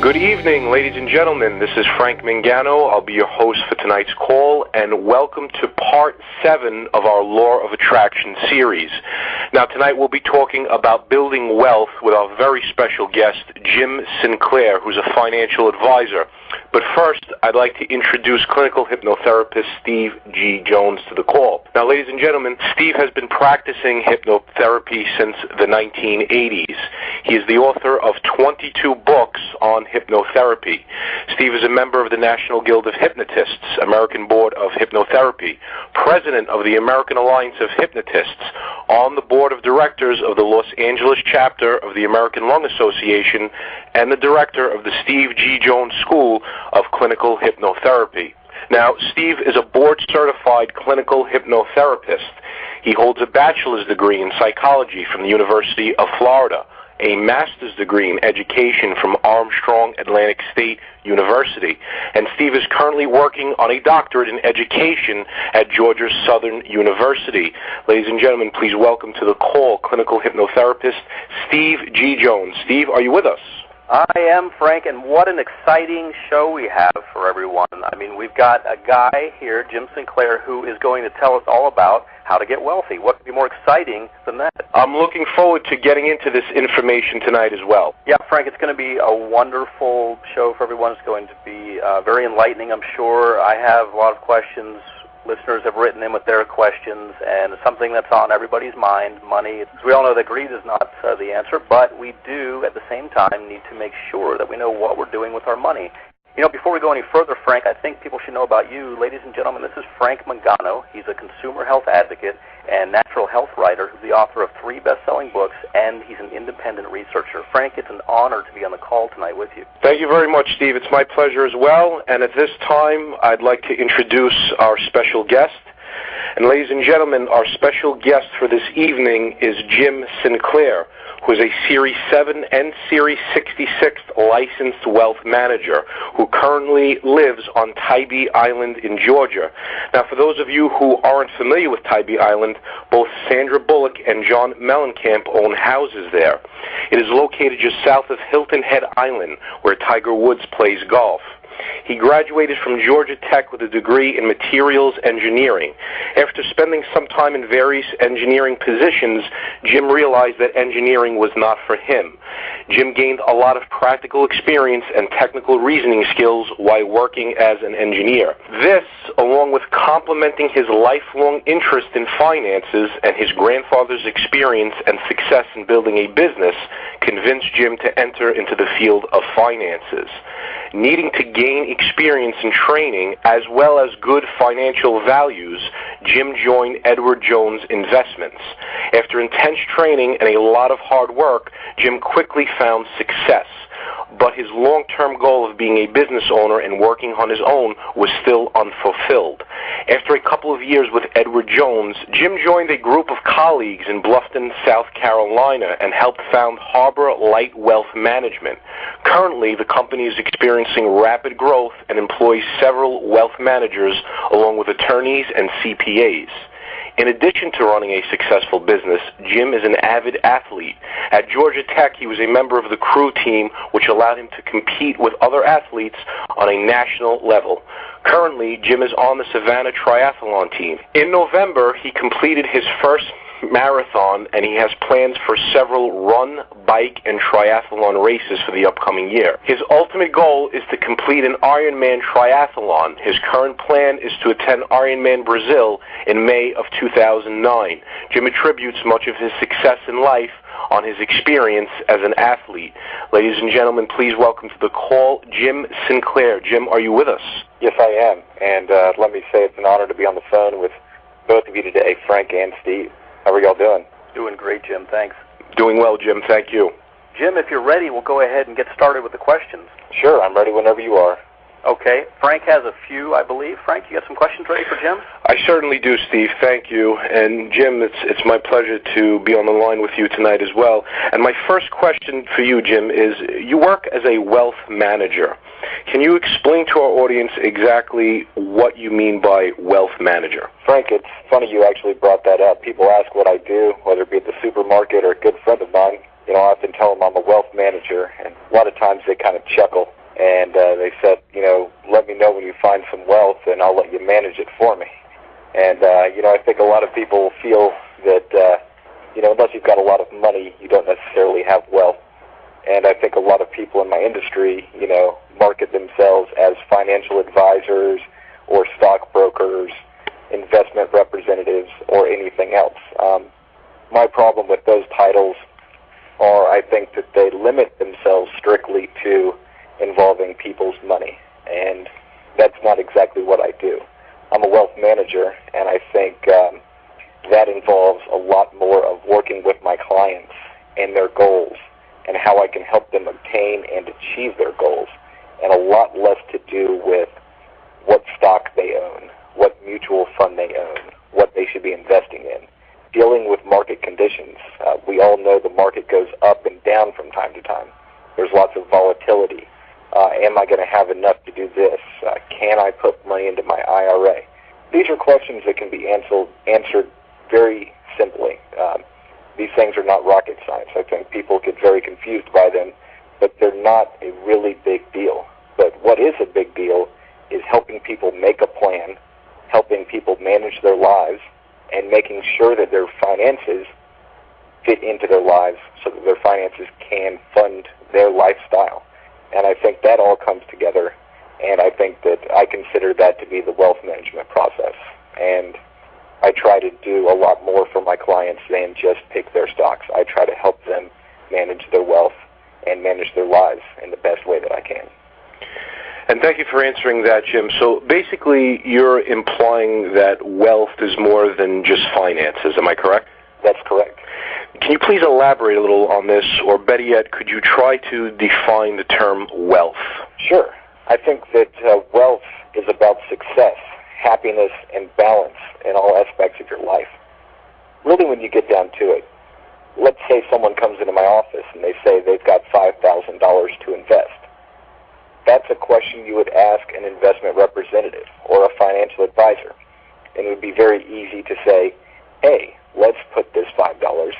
Good evening, ladies and gentlemen. This is Frank Mangano. I'll be your host for tonight's call, and welcome to Part 7 of our Law of Attraction series. Now, tonight we'll be talking about building wealth with our very special guest, Jim Sinclair, who's a financial advisor. But first, I'd like to introduce clinical hypnotherapist Steve G. Jones to the call. Now, ladies and gentlemen, Steve has been practicing hypnotherapy since the 1980s. He is the author of 22 books on hypnotherapy. Steve is a member of the National Guild of Hypnotists, American Board of Hypnotherapy, president of the American Alliance of Hypnotists, on the board of directors of the Los Angeles chapter of the American Lung Association, and the director of the Steve G. Jones School of Clinical Hypnotherapy. Now, Steve is a board-certified clinical hypnotherapist. He holds a bachelor's degree in psychology from the University of Florida, a master's degree in education from Armstrong Atlantic State University, and Steve is currently working on a doctorate in education at Georgia Southern University. Ladies and gentlemen, please welcome to the call clinical hypnotherapist Steve G. Jones. Steve, are you with us? I am, Frank, and what an exciting show we have for everyone. I mean, we've got a guy here, Jim Sinclair, who is going to tell us all about how to get wealthy. What could be more exciting than that? I'm looking forward to getting into this information tonight as well. Yeah, Frank, it's going to be a wonderful show for everyone. It's going to be very enlightening, I'm sure. I have a lot of questions. Listeners have written in with their questions, and something that's on everybody's mind, money. We all know that greed is not the answer, but we do, at the same time, need to make sure that we know what we're doing with our money. You know, before we go any further, Frank, I think people should know about you. Ladies and gentlemen, this is Frank Mangano. He's a consumer health advocate and natural health writer who's the author of 3 best-selling books, and he's an independent researcher. Frank, it's an honor to be on the call tonight with you. Thank you very much, Steve. It's my pleasure as well. And at this time, I'd like to introduce our special guest. And ladies and gentlemen, our special guest for this evening is Jim Sinclair, who is a Series 7 and Series 66 licensed wealth manager who currently lives on Tybee Island in Georgia. Now, for those of you who aren't familiar with Tybee Island, both Sandra Bullock and John Mellencamp own houses there. It is located just south of Hilton Head Island, where Tiger Woods plays golf. He graduated from Georgia Tech with a degree in materials engineering. After spending some time in various engineering positions, Jim realized that engineering was not for him. Jim gained a lot of practical experience and technical reasoning skills while working as an engineer. This, along with complementing his lifelong interest in finances and his grandfather's experience and success in building a business, convinced Jim to enter into the field of finances. Needing to gain experience and training as well as good financial values, Jim joined Edward Jones Investments. After intense training and a lot of hard work, Jim quickly found success. But his long-term goal of being a business owner and working on his own was still unfulfilled. After a couple of years with Edward Jones, Jim joined a group of colleagues in Bluffton, South Carolina, and helped found Harbor Light Wealth Management. Currently, the company is experiencing rapid growth and employs several wealth managers along with attorneys and CPAs. In addition to running a successful business, Jim is an avid athlete. At Georgia Tech, he was a member of the crew team, which allowed him to compete with other athletes on a national level. Currently, Jim is on the Savannah Triathlon team. In November, he completed his first marathon, and he has plans for several run, bike, and triathlon races for the upcoming year. His ultimate goal is to complete an Ironman triathlon. His current plan is to attend Ironman Brazil in May of 2009. Jim attributes much of his success in life on his experience as an athlete. Ladies and gentlemen, please welcome to the call Jim Sinclair. Jim, are you with us? Yes, I am, and let me say it's an honor to be on the phone with both of you today, Frank and Steve. How are y'all doing? Doing great, Jim. Thanks. Doing well, Jim. Thank you. Jim, if you're ready, we'll go ahead and get started with the questions. Sure, I'm ready whenever you are. Okay. Frank has a few, I believe. Frank, you got some questions ready for Jim? I certainly do, Steve. Thank you. And Jim, it's my pleasure to be on the line with you tonight as well. And my first question for you, Jim, is you work as a wealth manager. Can you explain to our audience exactly what you mean by wealth manager? Frank, it's funny you actually brought that up. People ask what I do, whether it be at the supermarket or a good friend of mine. I often tell them I'm a wealth manager, and a lot of times they kind of chuckle. And they said, let me know when you find some wealth, and I'll let you manage it for me. And, I think a lot of people feel that, unless you've got a lot of money, you don't necessarily have wealth. And I think a lot of people in my industry, market themselves as financial advisors or stockbrokers, investment representatives, or anything else. My problem with those titles are I think that they limit themselves strictly to involving people's money, and that's not exactly what I do. I'm a wealth manager, and I think that involves a lot more of working with my clients and their goals and how I can help them obtain and achieve their goals, and a lot less to do with what stock they own, what mutual fund they own, what they should be investing in. Dealing with market conditions. We all know the market goes up and down from time to time. There's lots of volatility. Am I going to have enough to do this? Can I put money into my IRA? These are questions that can be answered very simply. These things are not rocket science. I think people get very confused by them, but they're not a really big deal. But what is a big deal is helping people make a plan, helping people manage their lives, and making sure that their finances fit into their lives so that their finances can fund their lifestyle. And I think that all comes together, and I think that I consider that to be the wealth management process. And I try to do a lot more for my clients than just pick their stocks. I try to help them manage their wealth and manage their lives in the best way that I can. And thank you for answering that, Jim. So basically, you're implying that wealth is more than just finances. Am I correct? That's correct. Can you please elaborate a little on this, or better yet, could you try to define the term wealth? Sure. I think that wealth is about success, happiness, and balance in all aspects of your life. Really, when you get down to it, let's say someone comes into my office and they say they've got $5,000 to invest. That's a question you would ask an investment representative or a financial advisor. And it would be very easy to say, hey, let's put this $5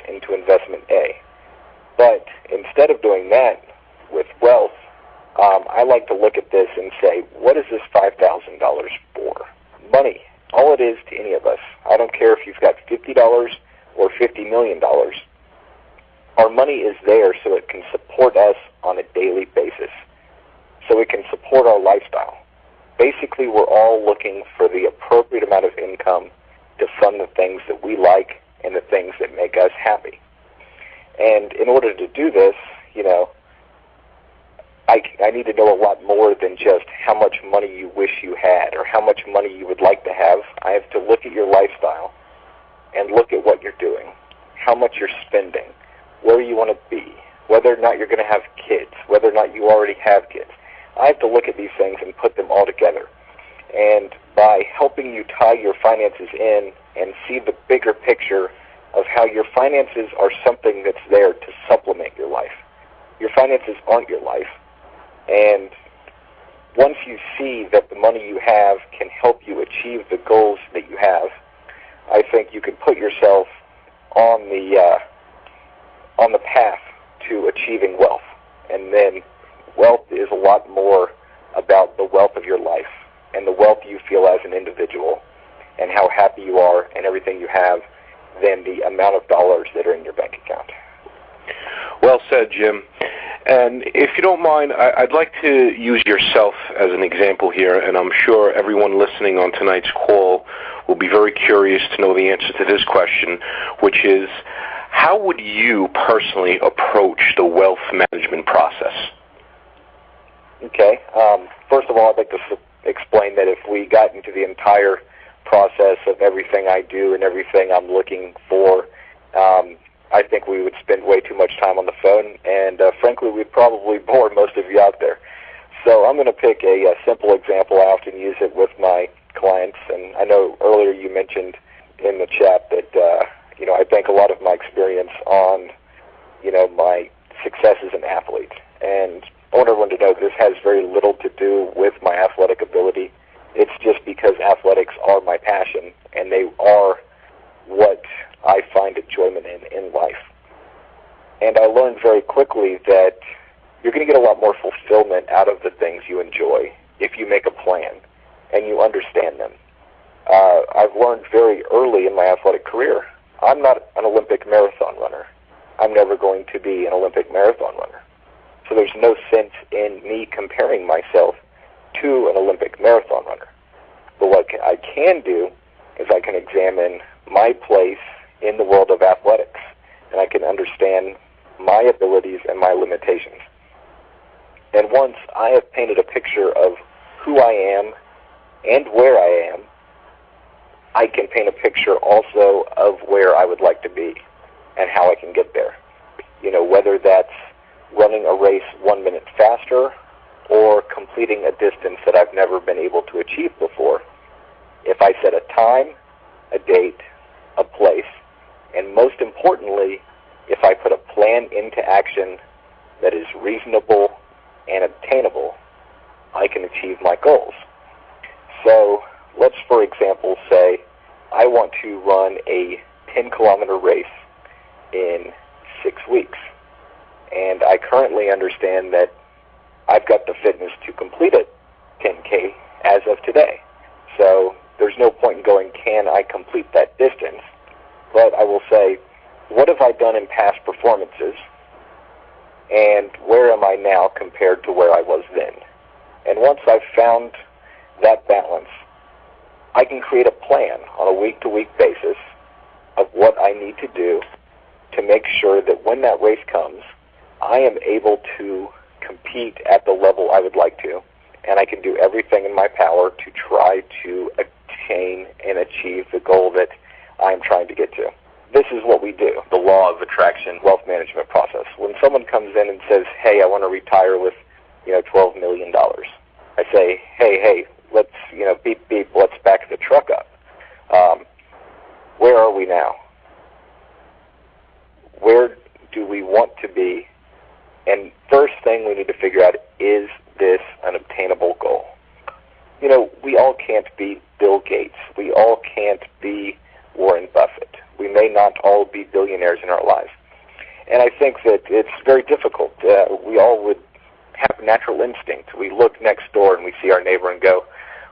into investment A. But instead of doing that with wealth, I like to look at this and say, what is this $5,000 for? Money. All it is to any of us. I don't care if you've got $50 or $50 million. Our money is there so it can support us on a daily basis, so it can support our lifestyle. Basically, we're all looking for the appropriate amount of income to fund the things that we like and the things that make us happy. And in order to do this, I need to know a lot more than just how much money you wish you had or how much money you would like to have. I have to look at your lifestyle and look at what you're doing, how much you're spending, where you want to be, whether or not you're going to have kids, whether or not you already have kids. I have to look at these things and put them all together. And by helping you tie your finances in and see the bigger picture of how your finances are something that's there to supplement your life. Your finances aren't your life. And once you see that the money you have can help you achieve the goals that you have, I think you can put yourself on the path to achieving wealth. And then wealth is a lot more about the wealth of your life and the wealth you feel as an individual and how happy you are and everything you have than the amount of dollars that are in your bank account. Well said, Jim. And if you don't mind, I'd like to use yourself as an example here, and I'm sure everyone listening on tonight's call will be very curious to know the answer to this question, which is, how would you personally approach the wealth management process? Okay. First of all, I'd like to explain that if we got into the entire process of everything I do and everything I'm looking for, I think we would spend way too much time on the phone, and frankly, we'd probably bore most of you out there. So I'm going to pick a simple example. I often use it with my clients, and I know earlier you mentioned in the chat that I bank a lot of my experience on my success as an athlete. And I want everyone to know this has very little to do with my athletic ability. It's just because athletics are my passion, and they are what I find enjoyment in life. And I learned very quickly that you're going to get a lot more fulfillment out of the things you enjoy if you make a plan and you understand them. I've learned very early in my athletic career, I'm not an Olympic marathon runner. I'm never going to be an Olympic marathon runner. So there's no sense in me comparing myself to an Olympic marathon runner. But what I can do is I can examine my place in the world of athletics, and I can understand my abilities and my limitations. And once I have painted a picture of who I am and where I am, I can paint a picture also of where I would like to be and how I can get there. Whether that's running a race 1 minute faster or completing a distance that I've never been able to achieve before. If I set a time, a date, a place, and most importantly, if I put a plan into action that is reasonable and obtainable, I can achieve my goals. So let's, for example, say I want to run a 10-kilometer race in 6 weeks. And I currently understand that I've got the fitness to complete a 10K as of today. So there's no point in going, can I complete that distance? But I will say, what have I done in past performances? And where am I now compared to where I was then? And once I've found that balance, I can create a plan on a week-to-week basis of what I need to do to make sure that when that race comes, I am able to compete at the level I would like to, and I can do everything in my power to try to attain and achieve the goal that I'm trying to get to. This is what we do, the law of attraction wealth management process. When someone comes in and says, hey, I want to retire with $12 million, I say, hey, let's, beep, beep, let's back the truck up. Where are we now? Where do we want to be? And first thing we need to figure out, is this an obtainable goal? We all can't be Bill Gates. We all can't be Warren Buffett. We may not all be billionaires in our lives. And I think that it's very difficult. We all would have natural instinct. We look next door and we see our neighbor and go,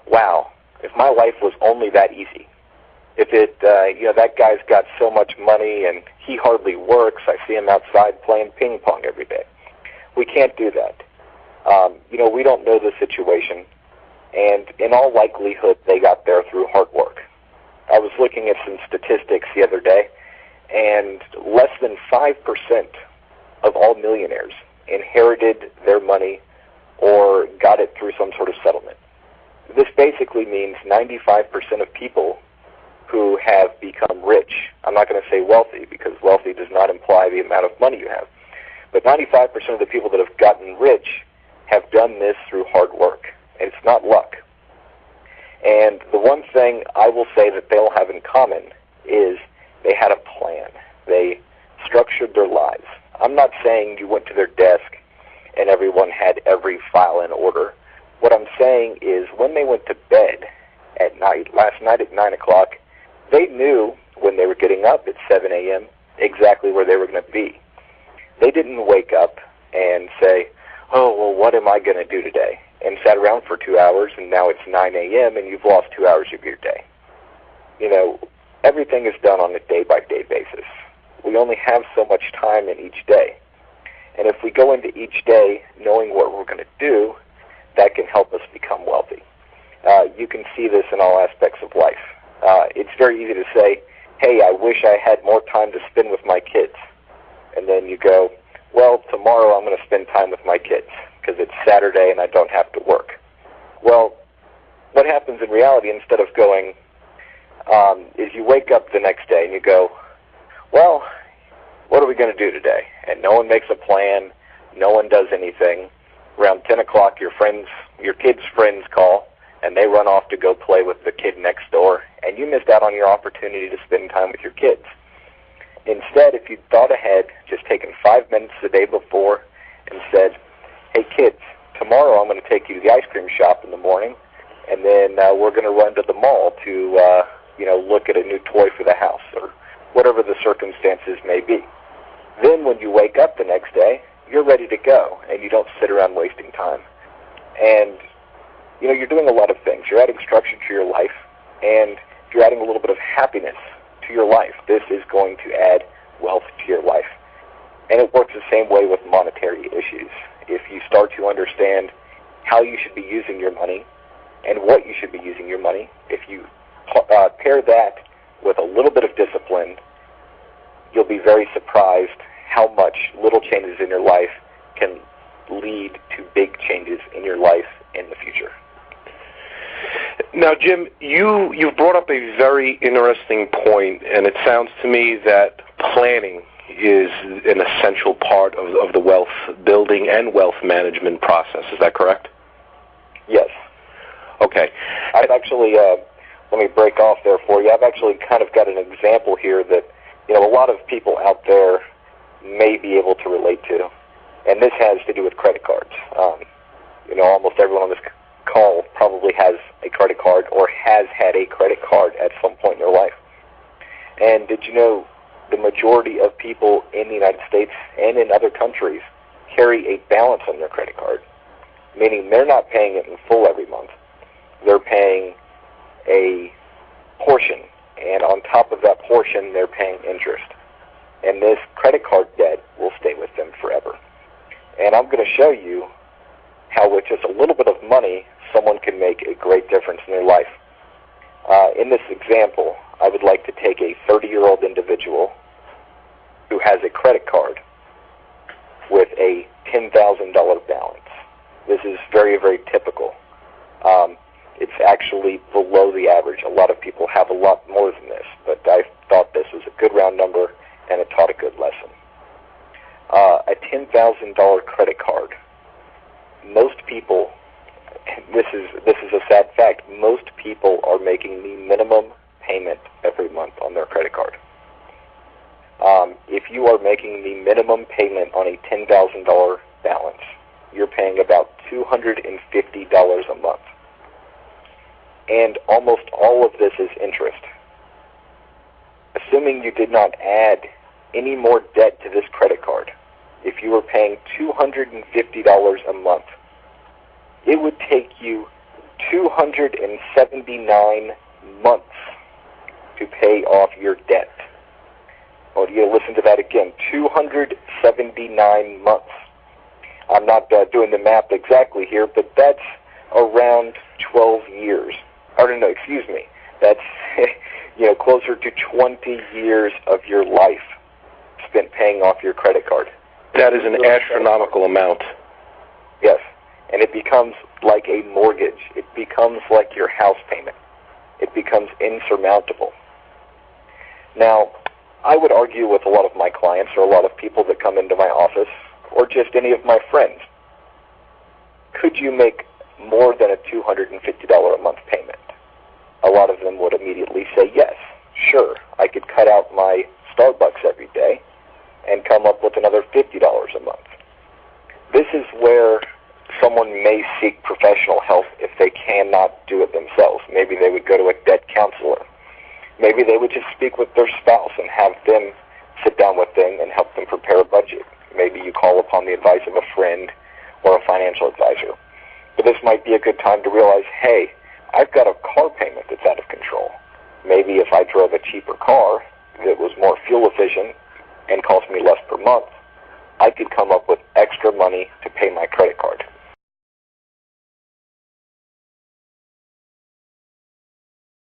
wow, if my life was only that easy. If that guy's got so much money and he hardly works, I see him outside playing ping pong every day. We can't do that. We don't know the situation, and in all likelihood, they got there through hard work. I was looking at some statistics the other day, and less than 5% of all millionaires inherited their money or got it through some sort of settlement. This basically means 95% of people who have become rich, I'm not going to say wealthy because wealthy does not imply the amount of money you have, but 95% of the people that have gotten rich have done this through hard work, and it's not luck. And the one thing I will say that they'll have in common is they had a plan. They structured their lives. I'm not saying you went to their desk and everyone had every file in order. What I'm saying is when they went to bed at night, last night at 9 o'clock, they knew when they were getting up at 7 a.m. exactly where they were going to be. They didn't wake up and say, oh, well, what am I going to do today? And sat around for 2 hours, and now it's 9 a.m., and you've lost 2 hours of your day. Everything is done on a day-by-day basis. We only have so much time in each day. And if we go into each day knowing what we're going to do, that can help us become wealthy. You can see this in all aspects of life. It's very easy to say, hey, I wish I had more time to spend with my kids. And then you go, well, tomorrow I'm going to spend time with my kids because it's Saturday and I don't have to work. Well, what happens in reality instead of going is you wake up the next day and you go, well, what are we going to do today? And no one makes a plan. No one does anything. around 10 o'clock, your kids' friends call, and they run off to go play with the kid next door, and you missed out on your opportunity to spend time with your kids. Instead, if you'd thought ahead, just taken 5 minutes the day before and said, hey kids, tomorrow I'm going to take you to the ice cream shop in the morning, and then we're going to run to the mall to look at a new toy for the house, or whatever the circumstances may be. Then when you wake up the next day, you're ready to go, and you don't sit around wasting time. And you're doing a lot of things. You're adding structure to your life, and you're adding a little bit of happiness to your life. This is going to add wealth to your life. And it works the same way with monetary issues. If you start to understand how you should be using your money and what you should be using your money, if you pair that with a little bit of discipline, you'll be very surprised how much little changes in your life can lead to big changes in your life in the future. Now, Jim, you've brought up a very interesting point, and it sounds to me that planning is an essential part of the wealth building and wealth management process. Is that correct? Yes. Okay. I've actually, let me break off there for you. I've actually kind of got an example here that, a lot of people out there may be able to relate to, and this has to do with credit cards. Almost everyone on this call probably has a credit card or has had a credit card at some point in their life. And did you know the majority of people in the United States and in other countries carry a balance on their credit card, meaning they're not paying it in full every month. They're paying a portion, and on top of that portion, they're paying interest. And this credit card debt will stay with them forever. And I'm going to show you how with just a little bit of money, someone can make a great difference in their life. In this example, I would like to take a 30-year-old individual who has a credit card with a $10,000 balance. This is very, very typical. It's actually below the average. A lot of people have a lot more than this, but I thought this was a good round number, and it taught a good lesson. A $10,000 credit card. Most people, this is a sad fact, most people are making the minimum payment every month on their credit card. If you are making the minimum payment on a $10,000 balance, you're paying about $250 a month. And almost all of this is interest. Assuming you did not add any more debt to this credit card, if you were paying $250 a month, it would take you 279 months to pay off your debt. Well, you listen to that again, 279 months. I'm not doing the math exactly here, but that's around 12 years. No, excuse me. That's closer to 20 years of your life spent paying off your credit card. That is an astronomical amount. Yes, and it becomes like a mortgage. It becomes like your house payment. It becomes insurmountable. Now, I would argue with a lot of my clients or a lot of people that come into my office or just any of my friends, could you make more than a $250 a month payment? A lot of them would immediately say yes. Sure, I could cut out my Starbucks every day and come up with another $50 a month. This is where someone may seek professional help if they cannot do it themselves. Maybe they would go to a debt counselor. Maybe they would just speak with their spouse and have them sit down with them and help them prepare a budget. Maybe you call upon the advice of a friend or a financial advisor. But this might be a good time to realize, hey, I've got a car payment that's out of control. Maybe if I drove a cheaper car that was more fuel efficient and cost me less per month, I could come up with extra money to pay my credit card.